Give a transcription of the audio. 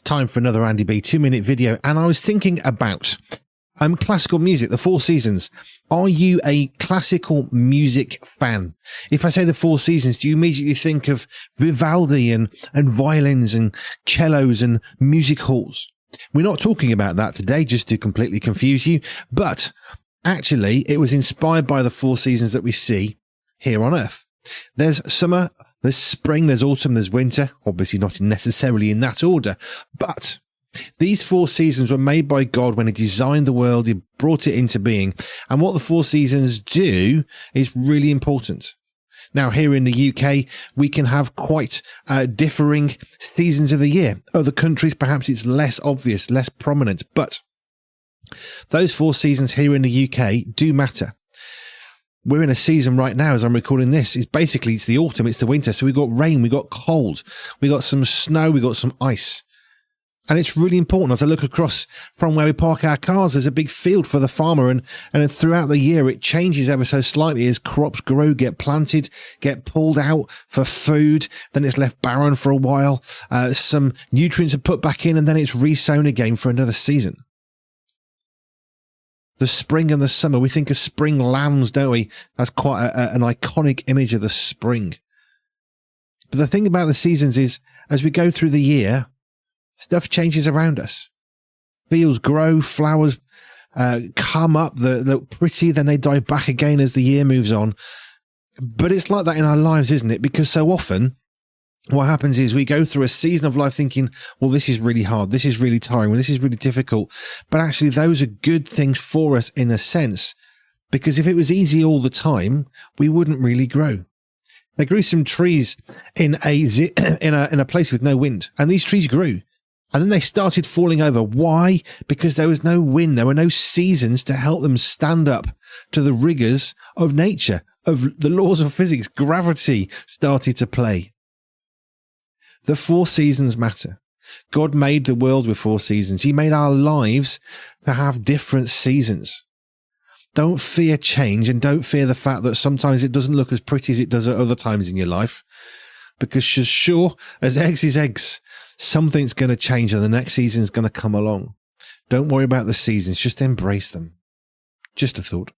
time for another Andy B 2-minute video, and I was thinking about classical music, the Four Seasons. Are you a classical music fan? If I say the Four Seasons, do you immediately think of Vivaldi and violins and cellos and music halls? We're not talking about that today, just to completely confuse you, but actually it was inspired by the Four Seasons that we see here on Earth. There's summer, there's spring, there's autumn, there's winter, obviously not necessarily in that order, but these four seasons were made by God when he designed the world, he brought it into being. And what the four seasons do is really important. Now, here in the UK, we can have quite differing seasons of the year. Other countries, perhaps it's less obvious, less prominent, but those four seasons here in the UK do matter. We're in a season right now, as I'm recording this, it's the autumn, it's the winter. So we've got rain, we've got cold, we've got some snow, we've got some ice. And it's really important. As I look across from where we park our cars, there's a big field for the farmer. And throughout the year, it changes ever so slightly as crops grow, get planted, get pulled out for food. Then it's left barren for a while. Some nutrients are put back in, and then it's resown again for another season. The spring and the summer, we think of spring lambs, don't we? That's quite an iconic image of the spring. But the thing about the seasons is, as we go through the year, stuff changes around us. Fields grow, flowers come up, they look pretty, then they die back again as the year moves on. But it's like that in our lives, isn't it? Because so often what happens is we go through a season of life thinking, well, this is really hard, this is really tiring, well, this is really difficult. But actually those are good things for us in a sense, because if it was easy all the time, we wouldn't really grow. They grew some trees in a place with no wind, and these trees grew. And then they started falling over. Why? Because there was no wind. There were no seasons to help them stand up to the rigors of nature, of the laws of physics. Gravity started to play. The four seasons matter. God made the world with four seasons. He made our lives to have different seasons. Don't fear change, and don't fear the fact that sometimes it doesn't look as pretty as it does at other times in your life. Because as sure as eggs is eggs, something's going to change and the next season is going to come along. Don't worry about the seasons. Just embrace them. Just a thought.